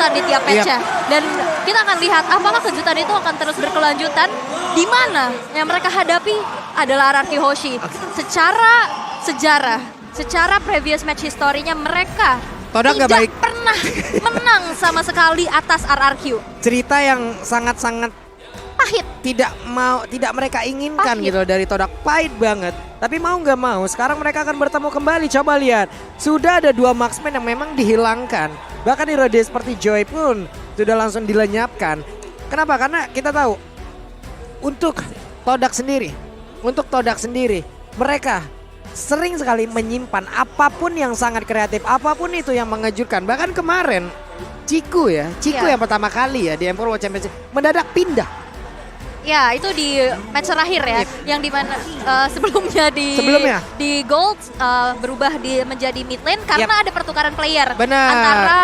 kejutan di tiap match-nya. Dan kita akan lihat apakah kejutan itu akan terus berkelanjutan, di mana yang mereka hadapi adalah RRQ Hoshi. Secara sejarah, secara previous match historinya mereka Todak nggak tidak baik. pernah menang sama sekali atas RRQ. Cerita yang sangat-sangat Pahit. tidak mereka inginkan Pahit. gitu dari Todak, pahit banget. Tapi mau nggak mau sekarang mereka akan bertemu kembali. Coba lihat, sudah ada 2 marksman yang memang dihilangkan. Bahkan hero dia seperti Joy pun sudah langsung dilenyapkan. Kenapa? Karena kita tahu untuk Todak sendiri mereka sering sekali menyimpan apapun yang sangat kreatif, apapun itu yang mengejutkan. Bahkan kemarin Ciku Iya. yang pertama kali ya di Emperor World Championship mendadak pindah. Ya, itu di match terakhir ya, yang dimana sebelumnya di Gold berubah menjadi mid lane karena ada pertukaran player Benar. antara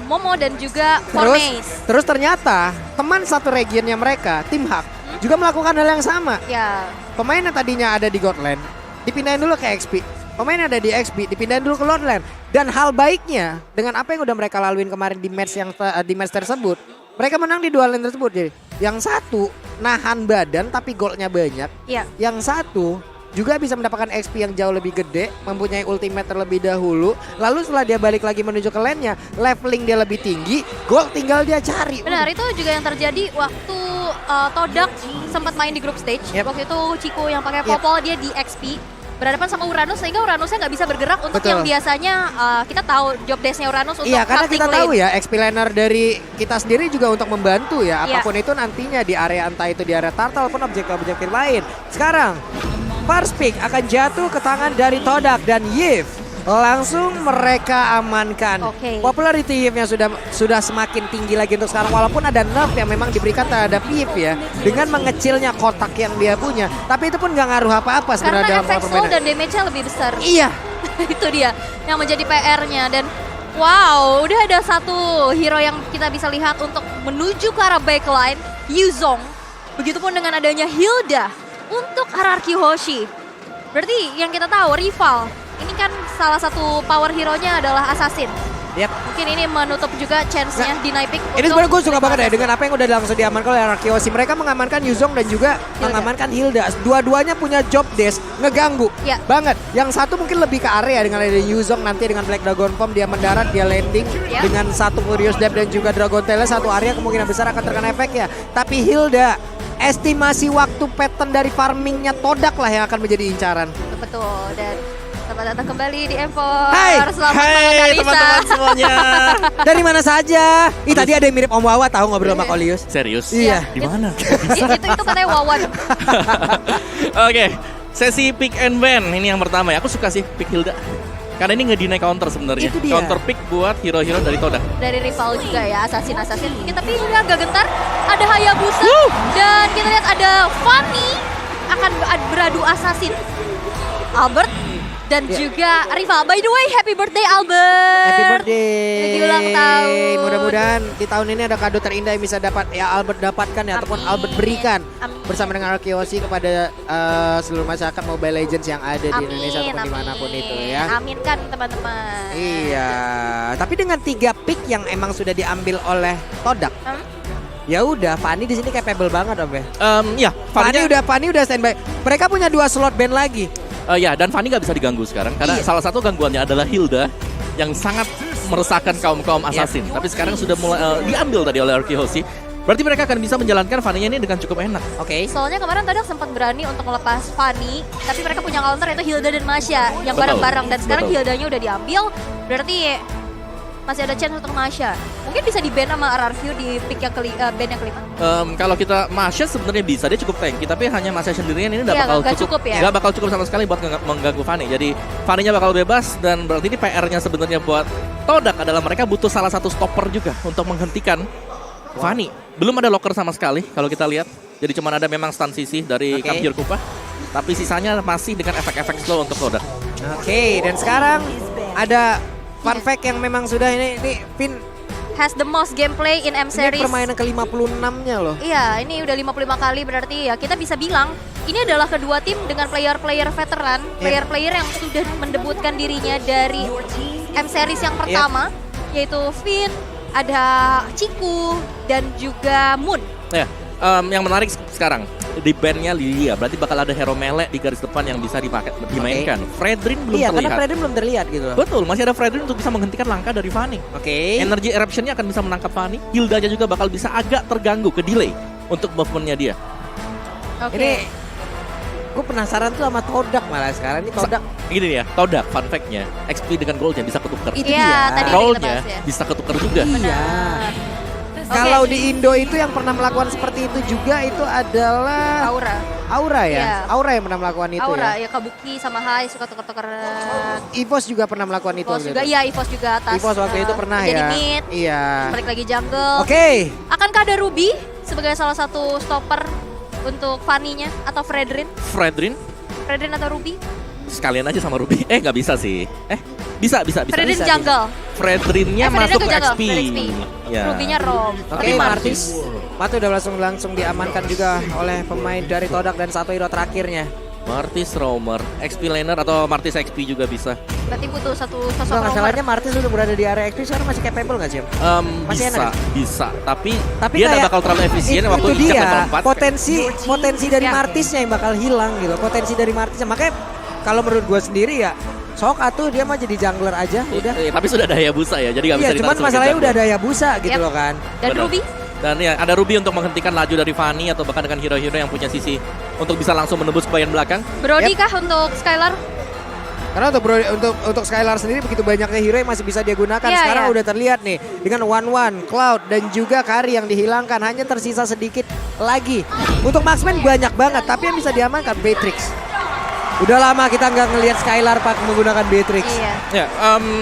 Momo dan juga Formace. Terus ternyata teman satu regionnya mereka, Tim Hak, juga melakukan hal yang sama. Ya, Pemain yang tadinya ada di God Lane dipindahin dulu ke XP. Pemain yang ada di XP dipindahin dulu ke Lord Lane. Dan hal baiknya dengan apa yang udah mereka laluin kemarin di match tersebut, mereka menang di 2 lane tersebut. Jadi yang satu nahan badan tapi goldnya banyak. ya. Yang satu juga bisa mendapatkan XP yang jauh lebih gede, mempunyai ultimate terlebih dahulu. Lalu setelah dia balik lagi menuju ke lane-nya, leveling dia lebih tinggi, gold tinggal dia cari. Benar, itu juga yang terjadi waktu Todak sempat main di group stage. Waktu itu Chico yang pakai popol, dia di XP. Berhadapan sama Uranus sehingga Uranusnya nggak bisa bergerak untuk Betul. yang biasanya kita tahu job desk-nya Uranus untuk Iya, karena cutting kita lane. tahu ya XP laner dari kita sendiri juga untuk membantu ya. Iya. Apapun itu nantinya di area entah itu di area turtle pun objek-objek lain. Sekarang first pick akan jatuh ke tangan dari Todak dan Yves. Langsung mereka amankan. Oke. Popularity Yves-nya sudah semakin tinggi lagi untuk sekarang. Walaupun ada nerf yang memang diberikan terhadap Yves ya. Dengan mengecilnya kotak yang dia punya. Tapi itu pun gak ngaruh apa-apa sebenarnya Karena dalam efek slow permainan. dan damage-nya lebih besar. Iya. Itu dia yang menjadi PR-nya. Dan wow, udah ada satu hero yang kita bisa lihat untuk menuju ke arah backline, Yuzong. Begitupun dengan adanya Hilda untuk RRQ Hoshi. Berarti yang kita tahu rival, ini kan salah satu power hero-nya adalah Assassin. Yep. Mungkin ini menutup juga chance-nya di Pick. Ini sebenarnya gue suka banget ya dengan apa yang udah langsung diamankan oleh RRQ Hoshi. Mereka mengamankan Yuzong dan juga mengamankan Hilda. Dua-duanya punya job desk ngeganggu Ya. banget. Yang satu mungkin lebih ke area dengan ada Yuzong, nanti dengan Black Dragon Form dia mendarat, dia landing Ya. dengan satu Furious Depth dan juga Dragon Tail, satu area kemungkinan besar akan terkena efeknya. Tapi Hilda, estimasi waktu pattern dari farmingnya Todak lah yang akan menjadi incaran. Betul, dan selamat datang kembali di Empor. Hai. Selamat Hai menganalisa. teman-teman semuanya. Dari mana saja? Ih tadi ada yang mirip Om Wawa tahu ngobrol sama Kolius. Serius? Iya. Di mana? Itu katanya Wawan. Oke, sesi pick and ban ini yang pertama ya. Aku suka sih pick Hilda. Karena ini nge-deny counter sebenarnya. Itu dia. Counter pick buat hero-hero dari Todak. Dari rival juga ya, Assassin mungkin, tapi ini agak gentar. Ada Hayabusa dan kita lihat ada Fanny akan beradu Assassin. Albert dan juga rival. By the way, happy birthday Albert. Happy birthday. Lagi ulang tahun. Mudah-mudahan di tahun ini ada kado terindah yang bisa Albert dapatkan ya, ataupun Amin. Albert berikan Amin. bersama dengan RRQ Hoshi kepada seluruh masyarakat Mobile Legends yang ada di Indonesia ataupun dimanapun itu ya. Amin kan teman-teman. Iya, tapi dengan 3 pick yang emang sudah diambil oleh Todak, ya udah Fanny di sini capable banget Om ya. Ya, Fanny udah standby. Mereka punya 2 slot ban lagi. ya, dan Fanny nggak bisa diganggu sekarang karena Iya. salah satu gangguannya adalah Hilda yang sangat meresahkan kaum assassin. Tapi sekarang sudah mulai diambil tadi oleh RRQ Hoshi. Berarti mereka akan bisa menjalankan Fanny-nya ini dengan cukup enak. Oke. Soalnya kemarin Todak sempat berani untuk melepas Fanny, tapi mereka punya counter yaitu Hilda dan Masya yang Betul. bareng-bareng, dan sekarang Betul. Hildanya udah diambil, berarti masih ada chance untuk Masya. Mungkin bisa di-ban sama RRQ di pick yang ban yang kelima. Kalau kita Masya sebenarnya bisa, dia cukup tanky, tapi hanya Masya sendirian ini Iya, bakal nggak cukup ya. nggak bakal cukup sama sekali buat mengganggu Fanny. Jadi Fanny-nya bakal bebas dan berarti ini PR-nya sebenarnya buat Todak adalah mereka butuh salah satu stopper juga untuk menghentikan Fanny. Belum ada locker sama sekali kalau kita lihat. Jadi cuma ada memang stun sisi dari Oke. Kapjur Kupa. Tapi sisanya masih dengan efek-efek slow untuk Todak. Oke, dan sekarang ada fun fact yang memang sudah ini Vin, Has the most gameplay in M ini series. permainan ke-56-nya loh. Iya, ini udah 55 kali, berarti ya kita bisa bilang ini adalah kedua tim dengan player-player veteran, player-player yang sudah mendebutkan dirinya dari M series yang pertama, yaitu Finn, ada Ciku, dan juga Moon. Ya, yang menarik sekarang di bandnya Lilia, berarti bakal ada hero melee di garis depan yang bisa dimainkan. Fredrin belum Iya, terlihat. karena Fredrin belum terlihat gitu. Betul, masih ada Fredrin untuk bisa menghentikan langkah dari Fanny. Oke. Energy Eruption-nya akan bisa menangkap Fanny. Hildanya juga bakal bisa agak terganggu, ke delay untuk movement-nya dia. Oke. Ini gue penasaran tuh sama Todak malah sekarang ini Todak. Gini nih ya, Todak fun fact-nya, XP dengan gold-nya bisa ketukar. Itu Iya, dia. tadi Roll-nya kita bahas ya. bisa ketukar juga. Benar. Kalau di Indo itu yang pernah melakukan seperti itu juga itu adalah Aura ya. Iya. Aura yang pernah melakukan itu Aura, ya. ya Kabuki sama Hai suka tuker-tuker. EVOS juga pernah melakukan itu. EVOS waktu juga, itu. iya EVOS juga atas. EVOS waktu itu pernah jadi ya. mid, Iya. balik lagi jungle. Oke. Akankah ada Ruby sebagai salah satu stopper untuk Fanny-nya atau Fredrin? Fredrin Fredrin atau Ruby? sekalian aja sama Ruby. Nggak bisa sih. Bisa. Fredrin bisa. jungle. Fredrinnya Fredrin masuk ke ke jungle, XP. ke XP. Ya. Ruby-nya Rom. Oke, Martis. Matu udah langsung diamankan juga oleh pemain dari Todak dan satu hero terakhirnya. Martis Roamer, XP laner atau Martis XP juga bisa. Berarti butuh satu sosok Kalau nggak roamer. salahnya Martis udah berada di area XP sekarang masih capable nggak sih? Masih enak. Bisa. Tapi Tapi dia nggak kayak bakal terlalu efisien waktu itu injak dia level 4. potensi dari Ya. Martisnya yang bakal hilang gitu. Potensi dari Martisnya makanya kalau menurut gue sendiri ya sok atuh dia mah jadi jungler aja udah. Tapi sudah ada Hayabusa ya, jadi nggak bisa Iya, ditarik cuman sebagai masalahnya jungler. udah ada Hayabusa gitu Yap. loh kan. Dan Benar. Ruby? Dan ya ada Ruby untuk menghentikan laju dari Fanny atau bahkan dengan hero-hero yang punya sisi untuk bisa langsung menembus ke bagian belakang. Brody kah untuk Skylar? Karena untuk Skylar sendiri begitu banyaknya hero yang masih bisa dia gunakan. Iya, Sekarang iya. udah terlihat nih dengan One Cloud dan juga Kari yang dihilangkan, hanya tersisa sedikit lagi. Untuk marksman banyak banget, tapi yang bisa diamankan Beatrix. Udah lama kita nggak ngelihat Skylar pak menggunakan Beatrix. Iya. Ya,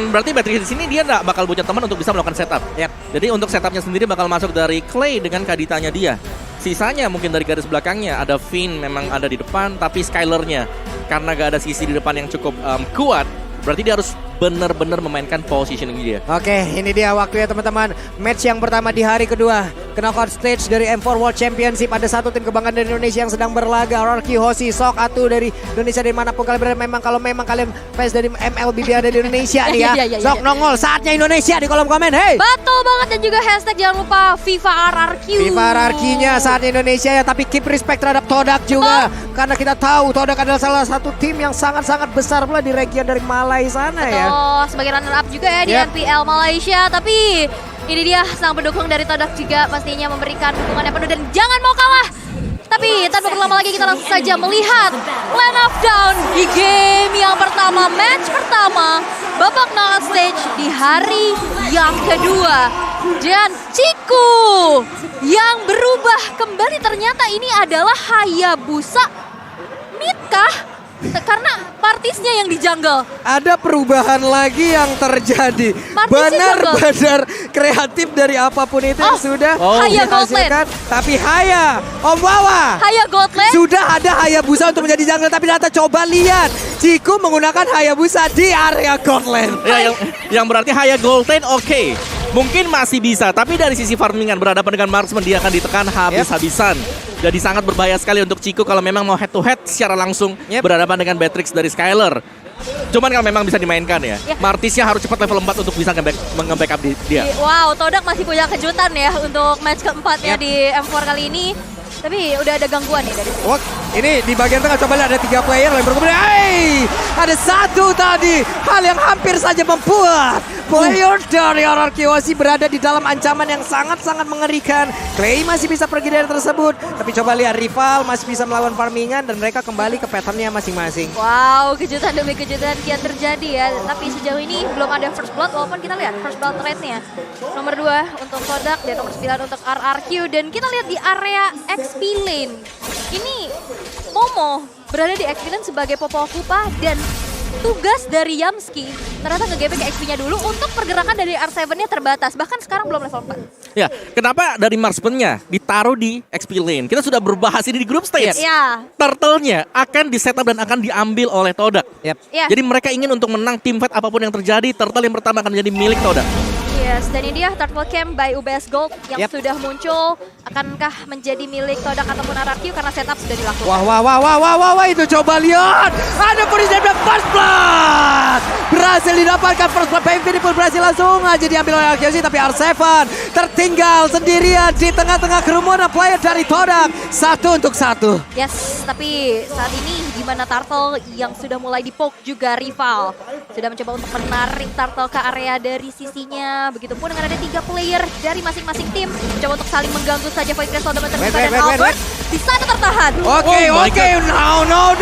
berarti Beatrix di sini dia nggak bakal punya teman untuk bisa melakukan setup. Yap. Jadi untuk setupnya sendiri bakal masuk dari Clay dengan Kaditanya dia. Sisanya mungkin dari garis belakangnya ada Finn memang ada di depan, tapi Skylarnya karena gak ada sisi di depan yang cukup kuat, berarti dia harus benar-benar memainkan positioning dia. Oke, ini dia waktunya teman-teman. Match yang pertama di hari kedua. Knockout stage dari M4 World Championship. Ada satu tim kebanggaan dari Indonesia yang sedang berlaga. Rorki Hoshi, Sok Atu dari Indonesia, dari manapun kalian berada. Kalau memang kalian fans dari MLBB ada di Indonesia nih ya. Iya. Sok nongol, saatnya Indonesia di kolom komen. Hey! Betul banget, dan juga hashtag jangan lupa FIFA RRQ. FIFA RRQ-nya saatnya Indonesia ya, tapi keep respect terhadap Todak juga. Karena kita tahu Todak adalah salah satu tim yang sangat-sangat besar pula di region dari Malai sana ya. Betul, sebagai runner up juga ya di Yap. NPL Malaysia. Tapi ini dia sang pendukung dari Todak juga pastinya memberikan dukungannya penuh dan jangan mau kalah. Tapi tanpa berlama lagi kita langsung saja melihat Land of Down di game yang pertama, match pertama, babak knockout stage di hari yang kedua. Dan Ciku yang berubah kembali, ternyata ini adalah Hayabusa Mitkah? Karena partisnya yang di jungle. Ada perubahan lagi yang terjadi. Partisnya Benar-benar kreatif dari apapun itu yang sudah Haya dihasilkan. Tapi Haya, Om Wawa, Haya Goldland. sudah ada Hayabusa untuk menjadi jungle. Tapi ternyata coba lihat, Ciku menggunakan Hayabusa di area Godland. Ya, yang berarti Haya Golden oke. Mungkin masih bisa, tapi dari sisi farmingan berhadapan dengan marksman dia akan ditekan habis-habisan. Jadi sangat berbahaya sekali untuk Ciku kalau memang mau head to head secara langsung berhadapan dengan Beatrix dari Skylar. Cuman kalau memang bisa dimainkan ya, Martisnya harus cepat level 4 untuk bisa nge-backup dia. Wow, Todak masih punya kejutan ya untuk match keempatnya di M4 kali ini. Tapi udah ada gangguan nih dari Wah, ini di bagian tengah coba lihat ada 3 player yang berkumpul. Ada satu tadi, hal yang hampir saja membuat player dari RRQ Hoshi berada di dalam ancaman yang sangat-sangat mengerikan. Clay masih bisa pergi dari tersebut, tapi coba lihat rival masih bisa melawan farmingan dan mereka kembali ke patternnya masing-masing. Wow, kejutan demi kejutan kian terjadi ya. Tapi sejauh ini belum ada first blood, walaupun kita lihat first blood rate-nya. Nomor 2 untuk Todak dan nomor 9 untuk RRQ. Dan kita lihat di area XP lane. Ini Momo berada di XP lane sebagai Popokupa dan tugas dari Yamski ternyata nge-gaping ke XP-nya dulu untuk pergerakan dari R7-nya terbatas. Bahkan sekarang belum level 4. Ya, kenapa dari marksman-nya ditaruh di XP lane? Kita sudah berbahas ini di group stage. Ya. Turtle-nya akan di-setup dan akan diambil oleh Todak. Yap. Ya. Jadi mereka ingin untuk menang team fight apapun yang terjadi, Turtle yang pertama akan menjadi milik Todak. Iya, Yes, dan ini dia Turtle Camp by UBS Gold yang Yep. sudah muncul. Akankah menjadi milik Todak ataupun RRQ karena setup sudah dilakukan? Wah, itu coba lihat. Ada Punisher Black first blood. Berhasil didapatkan first blood. Infinity pun berhasil langsung aja diambil oleh RKC. Tapi R7 tertinggal sendirian di tengah-tengah kerumunan player dari Todak. 1-1. Yes, tapi saat ini di mana Turtle yang sudah mulai dipoke juga rival. Sudah mencoba untuk menarik Turtle ke area dari sisinya. Begitupun dengan ada 3 player dari masing-masing tim. Mencoba untuk saling mengganggu saja Void Crystal dan terbuka dan Albert di sana tertahan. Oke, Oh my no.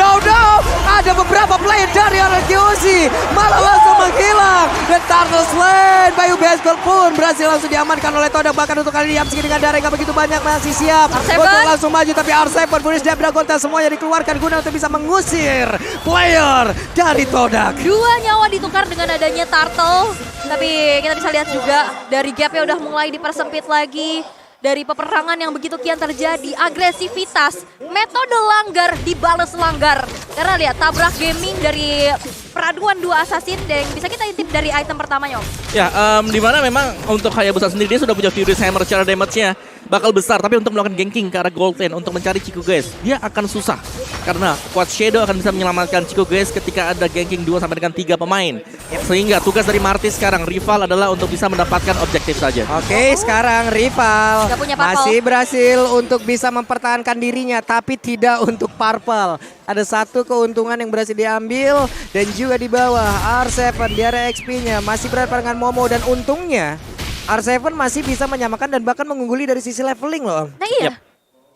Ada beberapa player dari RRQC malah langsung menghilang. Dan Turtle Slain by UBS Gold pun berhasil langsung diamankan oleh Todak. Bahkan untuk kali ini Yamski dengan darah yang begitu banyak masih siap R7. untuk langsung maju. Tapi R7 Furious dan Dragonta semuanya dikeluarkan guna untuk bisa mengusir player dari Todak. 2 nyawa ditukar dengan adanya Turtle. Tapi kita bisa lihat juga dari gapnya udah mulai dipersempit lagi. Dari peperangan yang begitu kian terjadi, agresivitas, metode langgar dibalas langgar. Karena lihat tabrak gaming dari peraduan 2 assassin dan bisa kita intip dari item pertamanya Om. Ya, di mana memang untuk Hayabusa sendiri dia sudah punya Furious Hammer secara damage-nya bakal besar, tapi untuk melakukan ganking ke arah Gold Lane untuk mencari Chico Guys, dia akan susah. Karena Quad Shadow akan bisa menyelamatkan Chico Guys ketika ada ganking 2 sampai dengan 3 pemain. Sehingga tugas dari Martis sekarang rival adalah untuk bisa mendapatkan objektif saja. Oke, sekarang rival Nggak punya purple. masih berhasil untuk bisa mempertahankan dirinya, tapi tidak untuk purple. Ada satu keuntungan yang berhasil diambil dan juga di bawah R7 di area XP-nya masih berhadapan dengan Momo dan untungnya R7 masih bisa menyamakan dan bahkan mengungguli dari sisi leveling loh. Nah iya, Yep.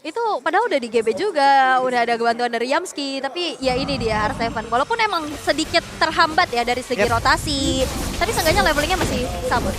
itu padahal udah di GB juga, udah ada bantuan dari Yamski. Tapi ya ini dia R7, walaupun emang sedikit terhambat ya dari segi Yep. rotasi. Tapi seenggaknya levelingnya masih sama.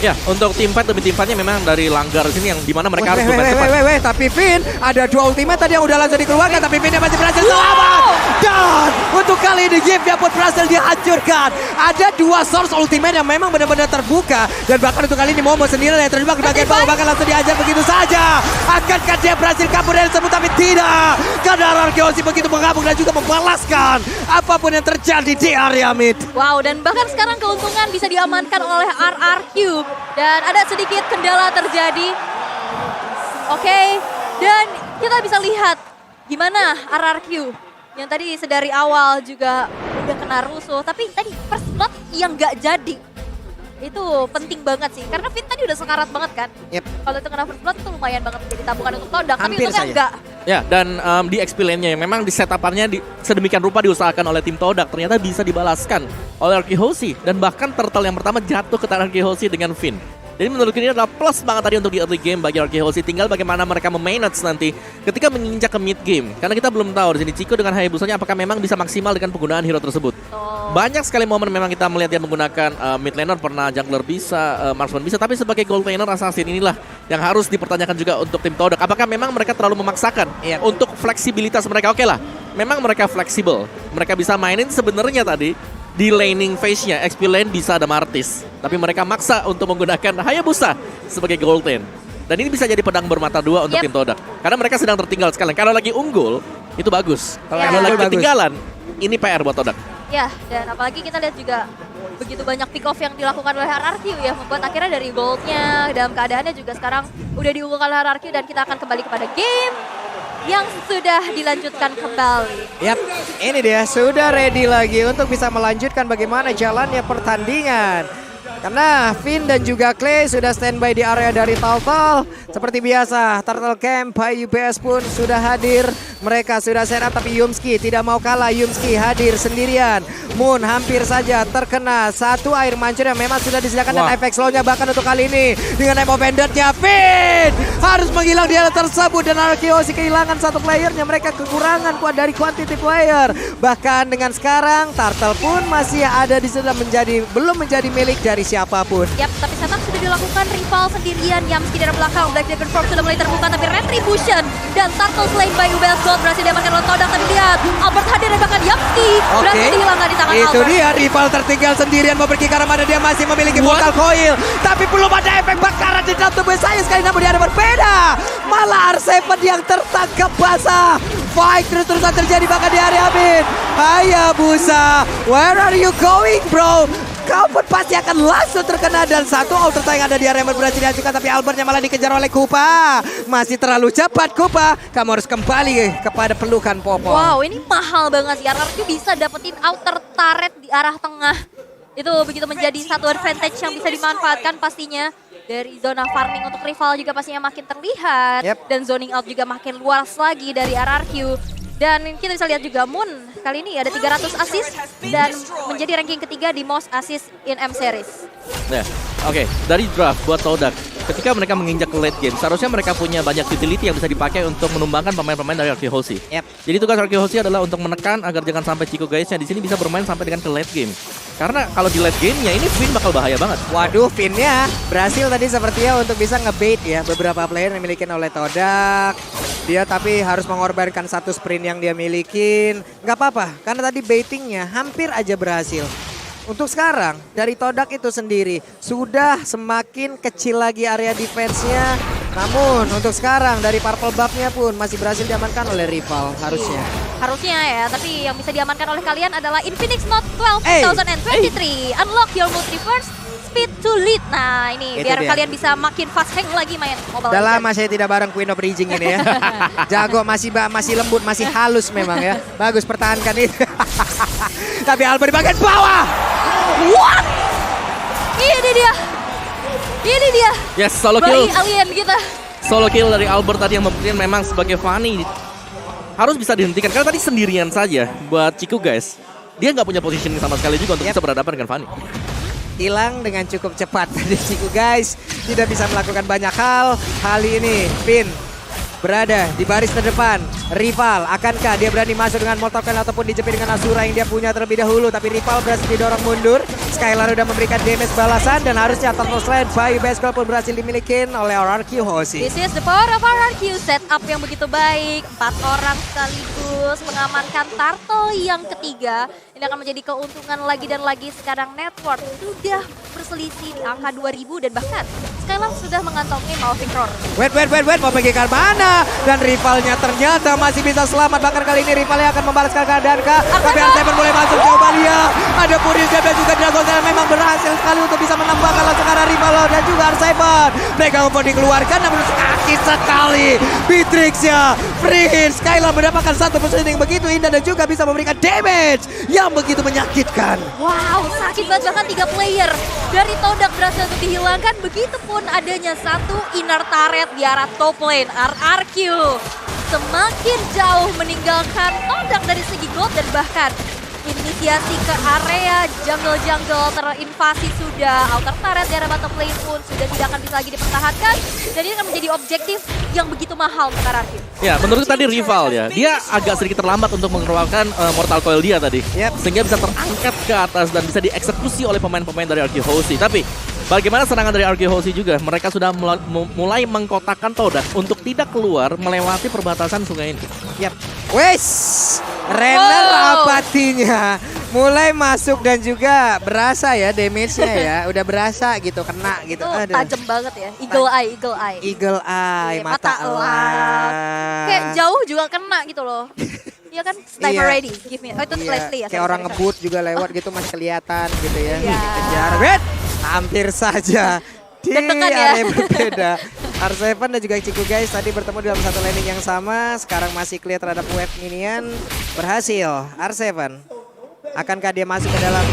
Ya, untuk tim fight demi tim fightnya memang dari langgar sini yang dimana mereka harus bermain cepat. Tapi Finn ada 2 ultimate tadi yang udah langsung dikeluarkan, tapi Finn masih berhasil selamat. Dan untuk kali ini game dia pun berhasil dihancurkan. Ada 2 source ultimate yang memang benar-benar terbuka, dan bahkan untuk kali ini Momo sendiri yang terjebak di bagian bawah, bahkan langsung dihajar begitu saja. Akankah dia berhasil kabur dari tersebut? Tapi tidak, karena RRQC begitu mengamuk dan juga membalaskan apapun yang terjadi di area mid. Wow, dan bahkan sekarang keuntungan bisa diamankan oleh RRQ. Dan ada sedikit kendala terjadi. Oke, dan kita bisa lihat gimana RRQ yang tadi sedari awal juga udah kena rusuh. Tapi tadi first blood yang nggak jadi. Itu penting banget sih, karena Fit tadi udah sekarat banget kan. Yep. Kalau itu kena first blood itu lumayan banget menjadi tabungan untuk Todak. Tapi Hampir untungnya saja. enggak. Ya, dan di XP lane-nya yang memang di setup-nya sedemikian rupa diusahakan oleh tim Todak ternyata bisa dibalaskan oleh RRQ Hoshi, dan bahkan turtle yang pertama jatuh ke tangan RRQ Hoshi dengan Finn. Jadi menurut ini adalah plus banget tadi untuk di early game bagi RRQ Hoshi. Tinggal bagaimana mereka memanage nanti ketika menginjak ke mid game. Karena kita belum tahu di sini Chico dengan Hayabusanya apakah memang bisa maksimal dengan penggunaan hero tersebut. Oh. Banyak sekali momen memang kita melihat dia menggunakan mid laner, pernah jungler bisa, marksman bisa, tapi sebagai gold laner assassin inilah yang harus dipertanyakan juga untuk tim Todak. Apakah memang mereka terlalu memaksakan untuk fleksibilitas mereka? Oke lah, memang mereka fleksibel. Mereka bisa mainin sebenarnya tadi di laning phase-nya, XP lane bisa ada Martis. Tapi mereka maksa untuk menggunakan Hayabusa sebagai gold lane. Dan ini bisa jadi pedang bermata 2 untuk Yep. tim Todak. Karena mereka sedang tertinggal sekali. Kalau lagi unggul, itu bagus. Ya. Kalau lagi Bagus. ketinggalan, ini PR buat Todak. Ya, dan apalagi kita lihat juga begitu banyak pick off yang dilakukan oleh RRQ ya, membuat akhirnya dari goldnya dalam keadaannya juga sekarang udah diunggulkan oleh RRQ, dan kita akan kembali kepada game yang sudah dilanjutkan kembali. Yap, ini dia sudah ready lagi untuk bisa melanjutkan bagaimana jalannya pertandingan. Karena Finn dan juga Clay sudah standby di area dari Turtle. Seperti biasa, Turtle Camp by UBS pun sudah hadir. Mereka sudah set up, tapi Yumski tidak mau kalah. Yumski hadir sendirian. Moon hampir saja terkena satu air mancur yang memang sudah disediakan, dan Wah. efek slownya bahkan untuk kali ini. Dengan Emo Banditnya, Finn harus menghilang di area tersebut, dan RRQ kehilangan satu playernya. Mereka kekurangan dari quantity player. Bahkan dengan sekarang, Turtle pun masih ada di sana, belum menjadi milik dari siapapun. Yap, tapi setup sudah dilakukan rival sendirian. Yamski dari belakang, Black Dragon Form sudah mulai terbuka, tapi Retribution dan Turtle Slain by UBS Gold berhasil diamankan oleh Todak. Tapi lihat, Albert hadir dan bahkan Yamski berhasil dihilangkan di tangan Itu Albert. dia, rival tertinggal sendirian mau pergi ke arah mana. Dia masih memiliki portal coil, tapi belum ada efek bakaran di dalam tubuh saya sekali. Namun dia ada berbeda, malah R7 yang tertangkap basah. Fight terus-terusan terjadi bahkan di area mid. Hayabusa, where are you going bro? kau pun pasti akan langsung terkena. Dan satu ultra yang ada di area berhasil dihancurkan, tapi Albertnya malah dikejar oleh Kupa. Masih terlalu cepat Kupa, kamu harus kembali kepada pelukan Popo. Wow, ini mahal banget sih. RRQ bisa dapetin outer turret di arah tengah. Itu begitu menjadi satu advantage yang bisa dimanfaatkan pastinya. Dari zona farming untuk rival juga pastinya makin terlihat. Yep. Dan zoning out juga makin luas lagi dari RRQ. Dan kita bisa lihat juga Moon kali ini ada 300 assist dan menjadi ranking ketiga di most assist in M series. Ya, oke. Dari draft buat Todak, ketika mereka menginjak ke late game, seharusnya mereka punya banyak utility yang bisa dipakai untuk menumbangkan pemain-pemain dari RRQ Hoshi. Yep. Jadi tugas RRQ Hoshi adalah untuk menekan agar jangan sampai Chico guysnya di sini bisa bermain sampai dengan ke late game. Karena kalau di late game-nya ini Finn bakal bahaya banget. Waduh, Finn-nya berhasil tadi sepertinya untuk bisa ngebait ya beberapa player yang dimiliki oleh Todak. Dia tapi harus mengorbankan satu sprint yang dia milikin. Nggak apa-apa, karena tadi baitingnya hampir aja berhasil. Untuk sekarang, dari Todak itu sendiri, sudah semakin kecil lagi area defense-nya. Namun, untuk sekarang, dari purple buff-nya pun masih berhasil diamankan oleh rival, harusnya. Harusnya ya, tapi yang bisa diamankan oleh kalian adalah Infinix Note 12 2023. Unlock your multiverse speed to lead. Nah ini Itu biar dia. kalian bisa makin fast hang lagi main Mobile Udah Legends. lama saya tidak bareng Queen of Raging ini ya. Jago, masih lembut, masih halus memang ya. Bagus, pertahankan itu. Tapi Albert di bagian bawah. What? Ini dia. Ini dia. Yes, solo Bayi kill. alien kita. Solo kill dari Albert tadi yang membuktikan memang sebagai Fanny harus bisa dihentikan. Karena tadi sendirian saja buat Chico guys. Dia nggak punya positioning sama sekali juga untuk bisa berhadapan dengan Fanny. Hilang dengan cukup cepat tadi Ciku guys. Tidak bisa melakukan banyak hal. Kali ini Finn berada di baris terdepan. Rival, akankah dia berani masuk dengan Mortal Coil ataupun dijepit dengan Asura yang dia punya terlebih dahulu. Tapi rival berhasil didorong mundur. Skylar udah memberikan damage balasan. Dan harusnya Turtle Slide by Baseball pun berhasil dimiliki oleh RRQ Hoshi. This is the power of RRQ. Setup yang begitu baik. 4 orang sekaligus mengamankan Turtle yang ketiga. Ini akan menjadi keuntungan lagi dan lagi. Sekarang network sudah berselisih di angka 2000 dan bahkan Skylar sudah mengantongi Mavic Roar. Wait, mau pergi ke mana? Dan rivalnya ternyata masih bisa selamat. Bahkan kali ini rivalnya akan membalaskan keadaan kah? Tapi Arseven mulai masuk, coba lihat. Ada Purius dan juga Dragon Slayer memang berhasil sekali untuk bisa menembakkan langsung arah rival dan juga Arseven. Mereka pun dikeluarkan namun sakit sekali. Beatrix-nya free hit. Skylar mendapatkan satu positioning begitu indah dan juga bisa memberikan damage yang begitu menyakitkan. Wow, sakit banget. Bahkan 3 player dari Todak berhasil untuk dihilangkan. Begitupun adanya satu inner turret di arah top lane. RRQ semakin jauh meninggalkan Todak dari segi gold dan bahkan inisiasi ke area jungle-jungle terinvasi sudah. Outer turret di area bottom lane pun sudah tidak akan bisa lagi dipertahankan. Dan ini akan menjadi objektif yang begitu mahal untuk RRQ. Ya, menurut tadi rival ya, dia agak sedikit terlambat untuk mengeluarkan Mortal Coil dia tadi. Yep. Sehingga bisa terangkat ke atas dan bisa dieksekusi oleh pemain-pemain dari RRQ Hoshi. Tapi bagaimana serangan dari RRQ Hoshi juga, mereka sudah mulai mengkotakkan Todak untuk tidak keluar melewati perbatasan sungai ini. Yap. Wes, Renner Wow. apatinya mulai masuk dan juga berasa ya damage-nya ya. Udah berasa gitu, kena gitu. Itu Aduh. tajam banget ya. Eagle eye, eagle eye. Eagle eye, Iya, mata elap. elang. Kayak jauh juga kena gitu loh. Iya kan? Sniper Iya. ready. Give me. Oh itu Iya, Leslie ya. kayak sorry, orang sorry, ngebut juga lewat gitu masih kelihatan gitu ya. Iya. Kejar. Wait, hampir saja di Deg-degan ya. area berbeda. R7 dan juga Ciku guys tadi bertemu dalam satu landing yang sama. Sekarang masih clear terhadap wave minion. Berhasil R7. Akankah dia masuk ke dalam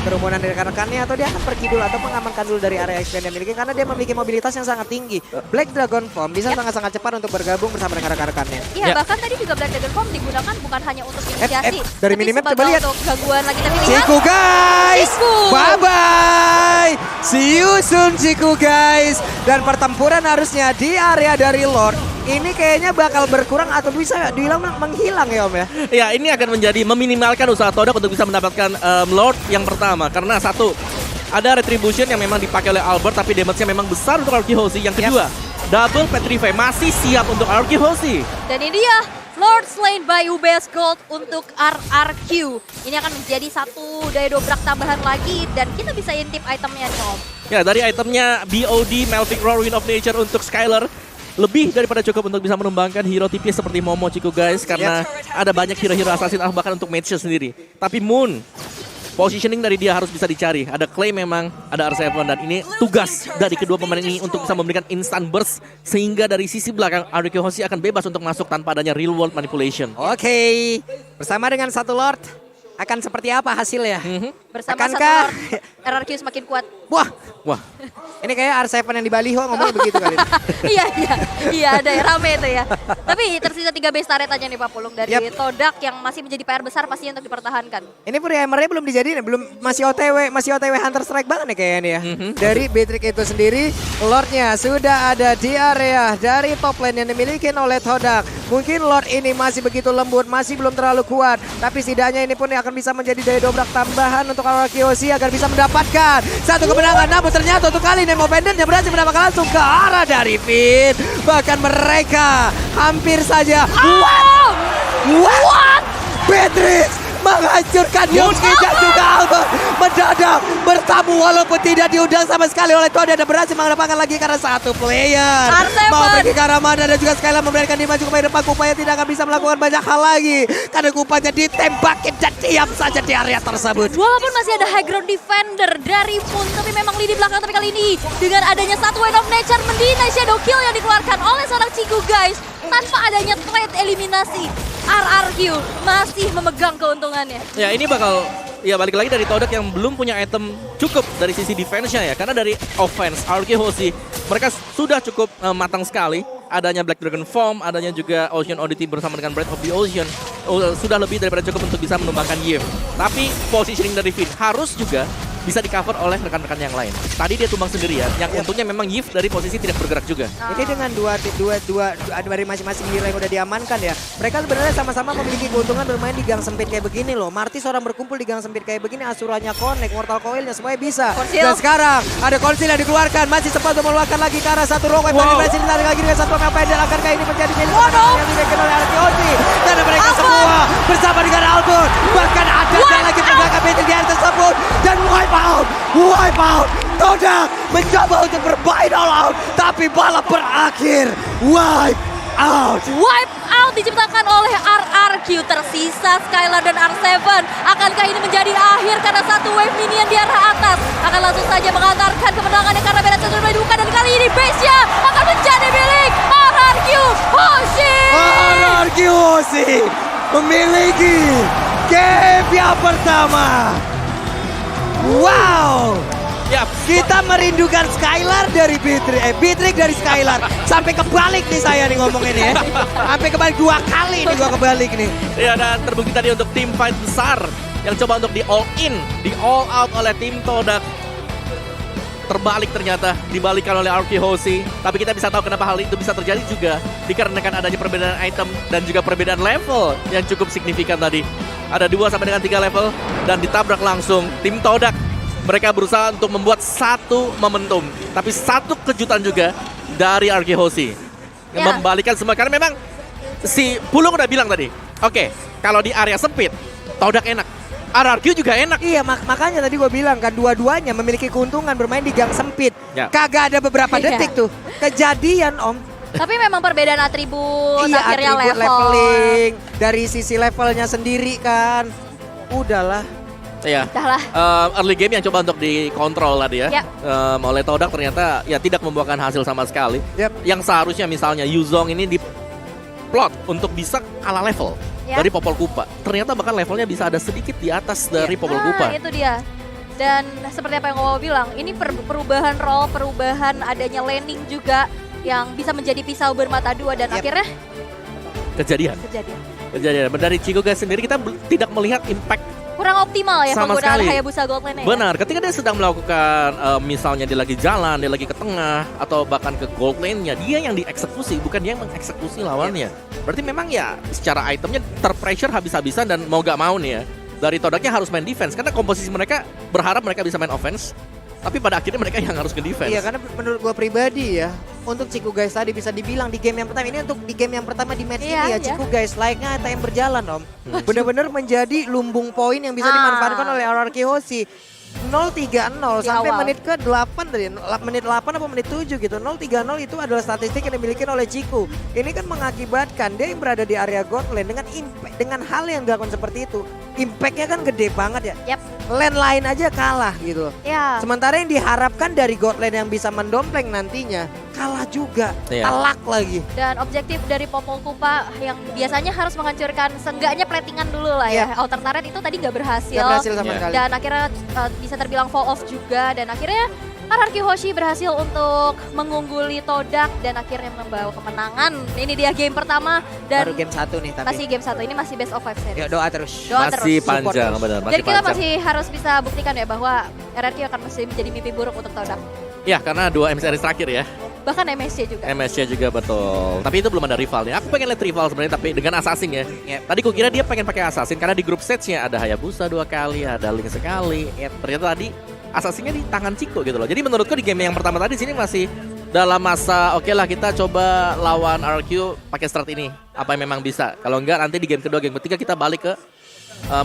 kerumunan dari rekan-rekannya atau dia akan pergi dulu atau mengamankan dulu dari area expand yang dimiliki karena dia memiliki mobilitas yang sangat tinggi. Black Dragon Form bisa sangat-sangat cepat untuk bergabung bersama dengan rekan-rekannya. Iya, Ya. bahkan tadi juga Black Dragon Form digunakan bukan hanya untuk inisiasi, dari tapi minimap sebagai coba lihat. untuk gangguan lagi tapi lihat. Ciku guys, Ciku. bye-bye. See you soon Ciku guys. Dan pertempuran harusnya di area dari Lord ini kayaknya bakal berkurang atau bisa dibilang menghilang ya Om ya. Ya, ini akan menjadi meminimalkan usaha Todak untuk bisa mendapatkan Lord yang pertama. Karena satu, ada Retribution yang memang dipakai oleh Albert tapi damage-nya memang besar untuk RRQ Hoshi. Yang kedua, double Petrify masih siap untuk RRQ Hoshi. Dan ini dia Lord Slain by UBS Gold untuk RRQ. Ini akan menjadi satu daya dobrak tambahan lagi dan kita bisa intip itemnya nih Om. Ya, dari itemnya BOD, Melvic Roar, Wind of Nature untuk Skylar. Lebih daripada cukup untuk bisa menumbangkan hero tipis seperti Momo Ciku guys. Karena ada banyak hero-hero assassin bahkan untuk match sendiri. Tapi Moon, positioning dari dia harus bisa dicari. Ada claim memang, ada R7 dan ini tugas dari kedua pemain ini untuk bisa memberikan instant burst sehingga dari sisi belakang RQ Hoshi akan bebas untuk masuk tanpa adanya real world manipulation. Oke, bersama dengan satu Lord akan seperti apa hasilnya? Bersama Akankah- satu Lord, RRQ semakin kuat. Wah, ini kayak R7 yang di Baliho ngomongnya begitu kali. Iya ada ya, rame itu ya. Tapi tersisa 3 base turret aja nih Pak Pulung dari Yap. Todak yang masih menjadi PR besar pastinya untuk dipertahankan. Ini Hammernya belum dijadiin, masih OTW Hunter Strike banget nih kayaknya nih ya. Dari Beatrix itu sendiri, Lordnya sudah ada di area dari top lane yang dimiliki oleh Todak. Mungkin Lord ini masih begitu lembut, masih belum terlalu kuat. Tapi setidaknya ini pun akan bisa menjadi daya dobrak tambahan untuk RRQ Hoshi agar bisa mendapatkan satu kemenangan. Namun ternyata untuk kali Nemo Banditnya berhasil mendapatkan langsung ke arah dari Finn. Bahkan mereka hampir saja. What? Beatrix menghancurkan Yosuke dan juga Albert mendadak bertamu walaupun tidak diundang sama sekali oleh Toda dan berhasil mendapatkan lagi karena satu player R7. mau pergi ke arah mana dan juga Skylar membiarkan dia maju ke depan. Kupanya tidak akan bisa melakukan banyak hal lagi karena Kupanya ditembakin dan diam saja di area tersebut. Walaupun masih ada high ground defender dari Moon, tapi memang lini belakang. Tapi kali ini dengan adanya satu Wind of Nature mendinai shadow kill yang dikeluarkan oleh seorang Ciku guys. Tanpa adanya trade eliminasi, RRQ masih memegang keuntungannya. Ya ini bakal, ya balik lagi dari Todak yang belum punya item cukup dari sisi defense-nya ya. Karena dari offense, RRQ Hoshi mereka sudah cukup matang sekali. Adanya Black Dragon Form, adanya juga Ocean Oddity bersama dengan Breath of the Ocean. Sudah lebih daripada cukup untuk bisa menumbangkan Yim. Tapi positioning dari Finn harus juga bisa di-cover oleh rekan-rekan yang lain. Tadi dia tumbang sendirian, yang untungnya memang Yif dari posisi tidak bergerak juga. Ini dengan dua dari masing-masing hero yang udah diamankan ya. Mereka sebenarnya sama-sama memiliki keuntungan bermain di gang sempit kayak begini loh. Martis orang berkumpul di gang sempit kayak begini, Asuranya connect, Mortal Coil-nya semuanya bisa. Konsil. Dan sekarang ada Konsil yang dikeluarkan, masih sempat untuk mengeluarkan lagi ke arah satu Rogue. Wow. Masih ditarik lagi dengan satu Mel Pendel. Akankah ini menjadi milik yang dimiliki oleh RRQ Hoshi? Karena mereka semua bersama dengan Albert. Bahkan ada lagi pergerakan Beatrix di area tersebut. Dan wipe out. Todak mencoba untuk bermain all out, tapi balap berakhir. Wipe out. Wipe out diciptakan oleh RRQ. Tersisa Skylar dan R7. Akankah ini menjadi akhir karena satu wave minion di arah atas akan langsung saja mengantarkan kemenangannya karena beda sudah dibuka dan kali ini base-nya akan menjadi milik RRQ Hoshi. RRQ Hoshi memiliki game yang pertama. Wow. Yap. Kita merindukan Skylar dari Beatrix dari Skylar. Sampai kebalik nih saya nih ngomong ini ya. Sampai kebalik 2 kali nih gua kebalik nih. Ya dan terbukti tadi untuk tim fight besar yang coba untuk di all in, di all out oleh tim Todak. Terbalik ternyata, dibalikan oleh RRQ Hoshi. Tapi kita bisa tahu kenapa hal itu bisa terjadi juga dikarenakan adanya perbedaan item dan juga perbedaan level yang cukup signifikan tadi. Ada 2 sampai dengan 3 level dan ditabrak langsung tim Todak. Mereka berusaha untuk membuat satu momentum, tapi satu kejutan juga dari RRQ Hoshi. Ya. Membalikan semua karena memang si Pulung udah bilang tadi. Oke, kalau di area sempit Todak enak. RRQ juga enak. Iya makanya tadi gue bilang kan dua-duanya memiliki keuntungan bermain di gang sempit. Ya. Kagak ada beberapa Iya. detik tuh kejadian om. Tapi memang perbedaan atribut, Iya akhirnya atribut level. leveling dari sisi levelnya sendiri kan. Udahlah. Iya. Dah lah. Early game yang coba untuk dikontrol tadi ya. Ya. Oleh Todak ternyata ya tidak membuahkan hasil sama sekali. Yep. Yang seharusnya misalnya Yuzong ini di plot untuk bisa kalah level Ya. dari Popol Kupa. Ternyata bahkan levelnya bisa ada sedikit di atas dari Popol Kupa. Itu dia. Dan seperti apa yang Wawa bilang, ini perubahan role, perubahan adanya landing juga yang bisa menjadi pisau bermata dua dan Yep. akhirnya Kejadian. kejadian. Dari Chico guys sendiri kita tidak melihat impact. Kurang optimal ya Sama penggunaan sekali. Hayabusa Gold Lane-nya. Benar, ketika dia sedang melakukan misalnya dia lagi jalan, dia lagi ke tengah atau bahkan ke gold lane-nya, dia yang dieksekusi, bukan dia yang mengeksekusi lawannya. Berarti memang ya secara itemnya terpressure habis-habisan dan mau gak mau nih ya. Dari Todaknya harus main defense karena komposisi mereka berharap mereka bisa main offense. Tapi pada akhirnya mereka yang harus ke defense. Iya karena menurut gua pribadi ya, untuk Ciku guys tadi bisa dibilang di game yang pertama ini untuk di game yang pertama di match Iya, ini ya iya. Ciku guys like-nya time berjalan om. Bener-bener menjadi lumbung poin yang bisa dimanfaatkan oleh RRQ Hoshi. 0-3-0 Di sampai awal. menit ke-8 tadi, menit 8 apa menit 7 gitu. 0-3-0 itu adalah statistik yang dimiliki oleh Ciku. Ini kan mengakibatkan dia yang berada di area God lane dengan impact, dengan hal yang dilakukan seperti itu. Impactnya kan gede banget ya. Yap. Lane lain aja kalah gitu. Ya. Sementara yang diharapkan dari God lane yang bisa mendompleng nantinya kalah juga, Iya. telak lagi. Dan objektif dari Popol Kupa yang biasanya harus menghancurkan seenggaknya platingan dulu lah ya. Outer turret itu tadi nggak berhasil. Gak berhasil sama Iya. sekali. Dan akhirnya bisa terbilang fall off juga. Dan akhirnya RRQ Hoshi berhasil untuk mengungguli Todak dan akhirnya membawa kemenangan. Ini dia game pertama dan Baru game 1 nih tapi. masih game 1 ini masih best of 5 series. Yuk doa terus. Doa Masih terus. panjang, Support benar. Jadi Masih kita panjang. masih harus bisa buktikan ya bahwa RRQ akan masih menjadi mimpi buruk untuk Todak. Ya, karena 2 M series terakhir ya. Bahkan MSC juga. MSC juga betul. Tapi itu belum ada rivalnya. Aku pengen lihat rival sebenarnya tapi dengan Assassin ya. Yep. Tadi kukira dia pengen pakai Assassin karena di grup stage-nya ada Hayabusa 2 kali, ada Link sekali. Ternyata tadi Assassin-nya di tangan Chico gitu loh. Jadi menurutku di game yang pertama tadi sini masih dalam masa oke lah kita coba lawan RQ pakai strat ini. Apa yang memang bisa. Kalau enggak nanti di game kedua, game ketiga kita balik ke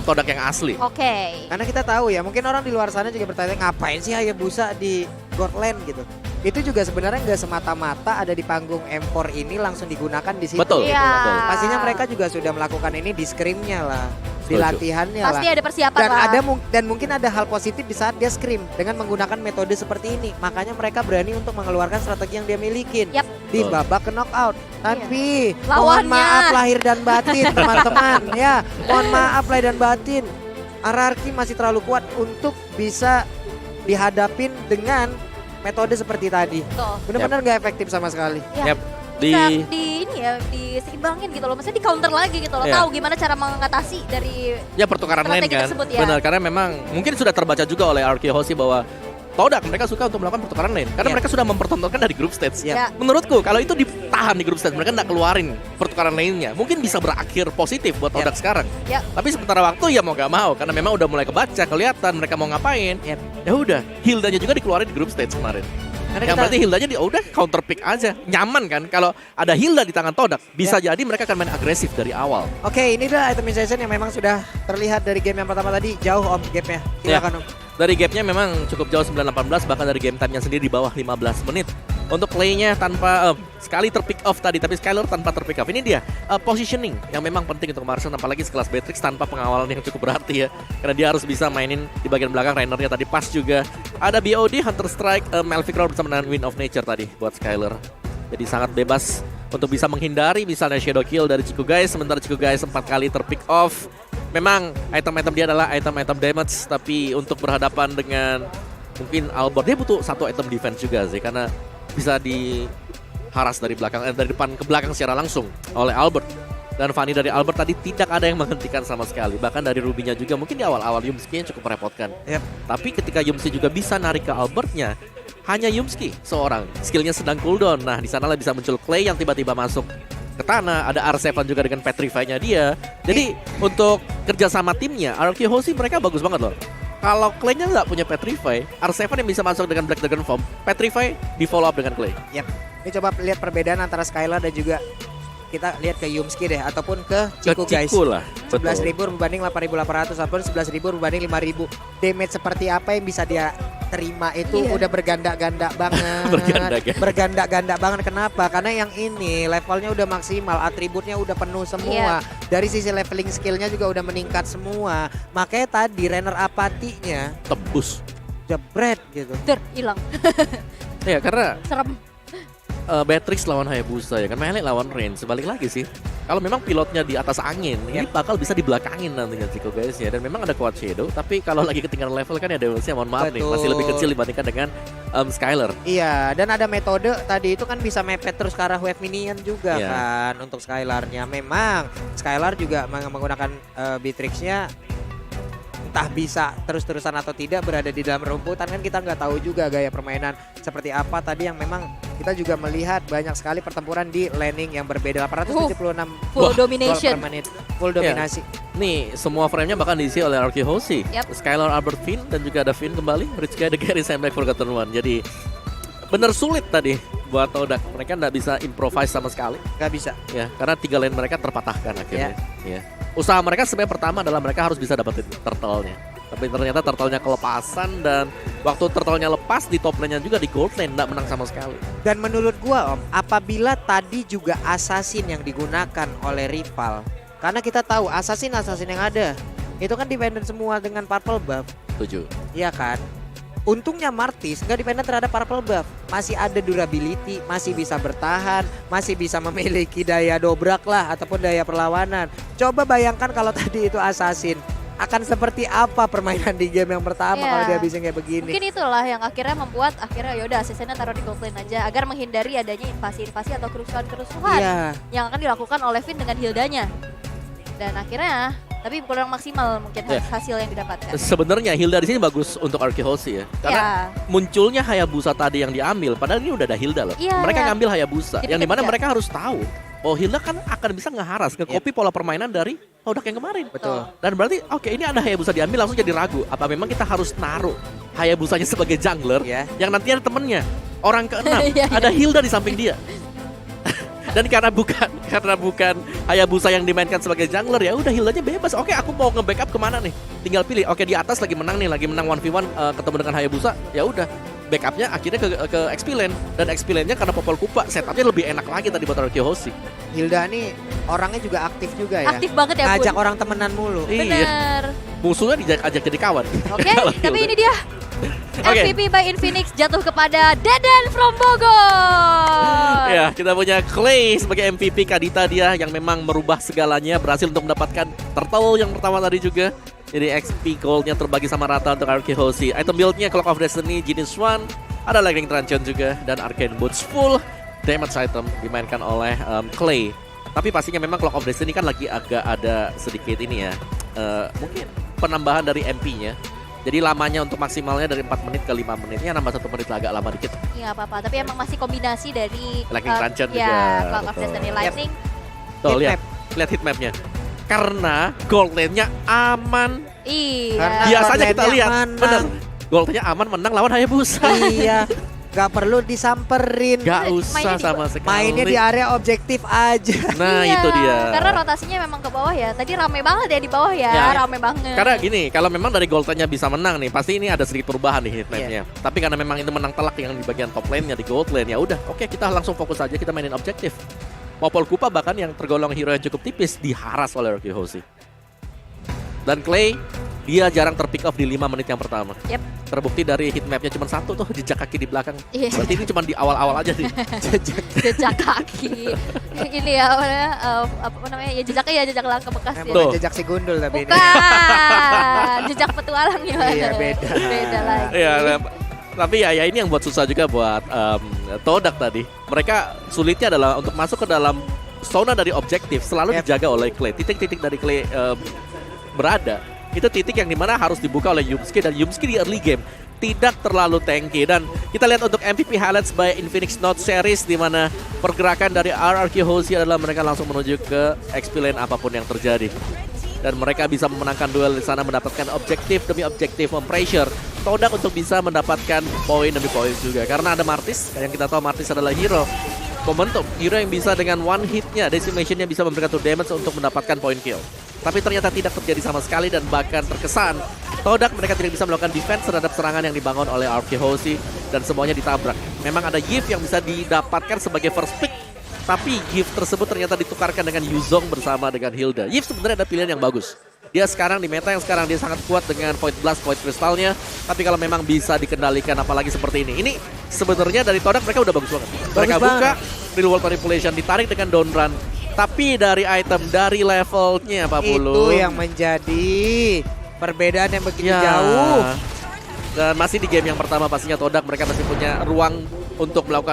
produk yang asli. Oke. Karena kita tahu ya, mungkin orang di luar sana juga bertanya ngapain sih Hayabusa di God Lane gitu. Itu juga sebenarnya nggak semata-mata ada di panggung M4 ini langsung digunakan di situ. Betul, gitu. Iya. betul. Pastinya mereka juga sudah melakukan ini di scrimnya lah, di Setuju. latihannya lah. Pasti ada persiapan Dan lah. dan mungkin ada hal positif di saat dia scrim dengan menggunakan metode seperti ini. Makanya mereka berani untuk mengeluarkan strategi yang dia milikin Yap. di Betul. babak ke knockout. Tapi mohon Lawannya. maaf lahir dan batin teman-teman ya. Mohon maaf lahir dan batin. RRQ masih terlalu kuat untuk bisa dihadapin dengan metode seperti tadi. Betul. Benar-benar nggak efektif sama sekali. Ya. Yap. Di Bisa di ini ya diseimbangin gitu loh. Maksudnya di counter lagi gitu loh. Iya. Tahu gimana cara mengatasi dari ya pertukaran lain strategi kan. tersebut ya. Benar, karena memang mungkin sudah terbaca juga oleh RQ Hoshi bahwa Todak mereka suka untuk melakukan pertukaran lane karena Iya. mereka sudah mempertontonkan dari group stage. Iya. Ya. Menurutku kalau itu ditahan di group stage mereka nggak keluarin pertukaran lainnya mungkin bisa berakhir positif buat Todak sekarang. Ya. Tapi sementara waktu ya mau gak mau karena memang udah mulai kebaca kelihatan mereka mau ngapain. Yep. Ya udah Hildanya juga dikeluarin di group stage kemarin. Karena Yang berarti Hildanya udah counter pick aja nyaman kan kalau ada Hilda di tangan Todak bisa jadi mereka akan main agresif dari awal. Oke, ini adalah itemization yang memang sudah terlihat dari game yang pertama tadi. Jauh Om gapnya. Silakan Om. Dari gapnya memang cukup jauh 9-18 bahkan dari game time-nya sendiri di bawah 15 menit. Untuk play-nya tanpa sekali terpick off tadi tapi Skylar tanpa terpick off. Ini dia positioning yang memang penting untuk Marcel apalagi sekelas Beatrix tanpa pengawalan yang cukup berarti ya. Karena dia harus bisa mainin di bagian belakang Rainernya tadi pas juga. Ada BOD, Hunter Strike, Melvic Roar bersama dengan Wind of Nature tadi buat Skylar. Jadi sangat bebas untuk bisa menghindari misalnya Shadow Kill dari Chico Guys. Sementara Chico Guys 4 kali terpick off. Memang item-item dia adalah item-item damage tapi untuk berhadapan dengan mungkin Albert dia butuh satu item defense juga sih karena bisa diharas dari belakang dari depan ke belakang secara langsung oleh Albert. Dan Fanny dari Albert tadi tidak ada yang menghentikan sama sekali. Bahkan dari Ruby-nya juga mungkin di awal-awal Yumski cukup merepotkan. Yep. Tapi ketika Yumski juga bisa narik ke Albertnya, hanya Yumski seorang. Skillnya sedang cooldown. Nah di sanalah bisa muncul Clay yang tiba-tiba masuk ke tanah. Ada R7 juga dengan Petrify-nya dia. Jadi untuk kerjasama timnya, RQ Hoshi mereka bagus banget loh. Kalau Clay-nya nggak punya Petrify, R7 yang bisa masuk dengan Black Dragon Form, Petrify di follow up dengan Clay. Yap. Ini coba lihat perbedaan antara Skylar dan juga kita lihat ke Yumski deh ataupun ke Chico guys. Ciku lah. 11.000 berbanding 8.800 ataupun 11.000 berbanding 5.000. Damage seperti apa yang bisa dia terima itu Iya. udah berganda-ganda banget. Berganda-ganda. Berganda-ganda banget. Kenapa? Karena yang ini levelnya udah maksimal, atributnya udah penuh semua. Dari sisi leveling skillnya juga udah meningkat semua. Makanya tadi Rainer apatinya Tebus. jebret gitu. Der, hilang. Ya karena Serem. Beatrix lawan Hayabusa ya kan Melee lawan Rain sebalik lagi sih kalau memang pilotnya di atas angin ini bakal bisa dibelakangin nantinya Chico guys ya dan memang ada Quad Shadow tapi kalau lagi ketinggalan level kan ya Devilsnya mohon maaf nih masih lebih kecil dibandingkan dengan Skylar. Iya, dan ada metode tadi itu kan bisa mepet terus ke arah wave minion juga Iya. kan untuk Skylarnya. Memang Skylar juga menggunakan Beatrix-nya entah bisa terus-terusan atau tidak berada di dalam rumputan kan kita nggak tahu juga gaya permainan seperti apa tadi yang memang kita juga melihat banyak sekali pertempuran di laning yang berbeda 876 Full Wah, domination. per menit full dominasi. Nih semua frame-nya bakal diisi oleh RQ Hoshi, Yap. Skylar Albert Finn dan juga ada Finn kembali Rich Guy the Gary Sam Black Forgotten One. Jadi bener sulit tadi buat Todak mereka nggak bisa improvise sama sekali Nggak bisa. ya karena 3 lane mereka terpatahkan akhirnya. Ya. Usaha mereka sebenarnya pertama adalah mereka harus bisa dapetin turtle-nya. Tapi ternyata turtle-nya kelepasan dan waktu turtle-nya lepas di top lane-nya juga di gold lane nggak menang sama sekali. Dan menurut gua Om, apabila tadi juga assassin yang digunakan oleh rival, karena kita tahu assassin yang ada itu kan dependent semua dengan purple buff, 7. iya kan? Untungnya Martis nggak dependent terhadap purple buff, masih ada durability, masih bisa bertahan, masih bisa memiliki daya dobrak lah ataupun daya perlawanan. Coba bayangkan kalau tadi itu assassin, akan seperti apa permainan di game yang pertama Iya. kalau dia bisa kayak begini. Mungkin itulah yang akhirnya membuat yaudah asesnya taruh di gold lane aja agar menghindari adanya invasi-invasi atau kerusuhan-kerusuhan Iya. yang akan dilakukan oleh Finn dengan Hildanya. Dan akhirnya tapi kurang maksimal mungkin Iya. hasil yang didapatkan. Sebenarnya Hilda di sini bagus untuk Arkehosi ya. Karena munculnya Hayabusa tadi yang diambil, padahal ini udah ada Hilda loh. Iya, Mereka iya. ngambil Hayabusa, Jadi yang dimana ketiga. mereka harus tahu bahwa Hilda kan akan bisa ngeharas, nge-copy pola permainan dari Todak yang kemarin. Betul. Dan berarti oke ini ada Hayabusa diambil langsung jadi ragu. Apa memang kita harus naruh Hayabusanya sebagai jungler Iya. yang nanti ada temennya, orang keenam, Iya, ada Hilda di samping dia. Dan karena bukan Hayabusa yang dimainkan sebagai jungler ya udah Hildanya bebas. Oke aku mau nge-backup kemana nih? Tinggal pilih. Oke di atas lagi menang 1v1 ketemu dengan Hayabusa. Ya udah backupnya akhirnya ke XP lane. Dan XP lane-nya karena Popol Kupa setupnya lebih enak lagi tadi buat Arkehosi. Hilda nih orangnya juga aktif juga ya. Aktif banget ya Ngajak Bun. orang temenan mulu. Iya. Bener. Musuhnya ajak jadi kawan. Oke, Kalau tapi Hilda. ini dia Oke. MVP by Infinix jatuh kepada Deden from Bogor. Ya, kita punya Clay sebagai MVP Kadita dia yang memang merubah segalanya, berhasil untuk mendapatkan turtle yang pertama tadi juga. Jadi XP goldnya terbagi sama rata untuk Arkehosi. Item build-nya Clock of Destiny, Genius One, ada Lightning Truncheon juga, dan Arcane Boots full damage item dimainkan oleh Clay. Tapi pastinya memang Clock of Destiny kan lagi agak ada sedikit ini ya, mungkin penambahan dari MP-nya. Jadi lamanya untuk maksimalnya dari 4 menit ke 5 menitnya nambah 1 menit agak lama dikit. Iya apa-apa, tapi emang masih kombinasi dari Lightning Truncheon juga, ya, Clock of betul. Destiny Lightning. Tuh lihat, Heatmap. lihat heatmapnya. Karena gold lane-nya aman. Iya. Karena Biasanya gold kita lane-nya lihat, menang. bener. Gold lane-nya aman menang lawan Hayabusa. Iya. Gak perlu disamperin. Gak Mainnya usah di- sama sekali. Mainnya di area objektif aja. Nah Iya, itu dia. Karena rotasinya memang ke bawah ya. Tadi rame banget ya di bawah ya, Ya. rame banget. Karena gini, kalau memang dari gold lane-nya bisa menang nih, pasti ini ada sedikit perubahan nih heatmap-nya. Iya. Tapi karena memang itu menang telak yang di bagian top lane-nya di gold lane, ya udah, oke kita langsung fokus aja kita mainin objektif. Popol Kupa bahkan yang tergolong hero yang cukup tipis diharas oleh Arkehosi. Dan Clay, dia jarang terpick off di 5 menit yang pertama. Yep. Terbukti dari heatmap-nya cuma 1 tuh, jejak kaki di belakang. Iya. Berarti ini cuma di awal-awal aja nih. Jejak kaki. Ini ya apa namanya? Ya jejaknya ya jejak langkah bekas ya. Tuh. Bukan jejak si gundul tapi ini. Bukan. Jejak petualang gimana? Iya, beda. Beda lagi. Iya, tapi ya ini yang buat susah juga buat Todak tadi. Mereka sulitnya adalah untuk masuk ke dalam zona dari objektif selalu Yep. dijaga oleh Clay. Titik-titik dari Clay berada itu titik yang dimana harus dibuka oleh Yumski, dan Yumski di early game tidak terlalu tanky. Dan kita lihat untuk MVP highlights by Infinix Note Series di mana pergerakan dari Arkehosi adalah mereka langsung menuju ke XP lane apapun yang terjadi. Dan mereka bisa memenangkan duel di sana, mendapatkan objektif demi objektif, mempressure Todak untuk bisa mendapatkan poin demi poin juga. Karena ada Martis, yang kita tahu Martis adalah hero momentum, hero yang bisa dengan one hitnya, decimationnya bisa memberikan 2 damage untuk mendapatkan point kill. Tapi ternyata tidak terjadi sama sekali dan bahkan terkesan Todak mereka tidak bisa melakukan defense terhadap serangan yang dibangun oleh Arkehosi dan semuanya ditabrak. Memang ada gift yang bisa didapatkan sebagai first pick, tapi gift tersebut ternyata ditukarkan dengan Yuzong bersama dengan Hilda. Gift sebenarnya ada pilihan yang bagus. Dia sekarang di meta yang sekarang dia sangat kuat dengan Void Blast, Void Crystalnya. Tapi kalau memang bisa dikendalikan apalagi seperti ini sebenarnya dari Todak mereka udah bagus banget. Mereka Bagus buka banget. real world manipulation, ditarik dengan down run. Tapi dari item, dari levelnya Pak Bulu. Itu yang menjadi perbedaan yang begitu Ya. jauh. Dan masih di game yang pertama pastinya Todak mereka masih punya ruang untuk melakukan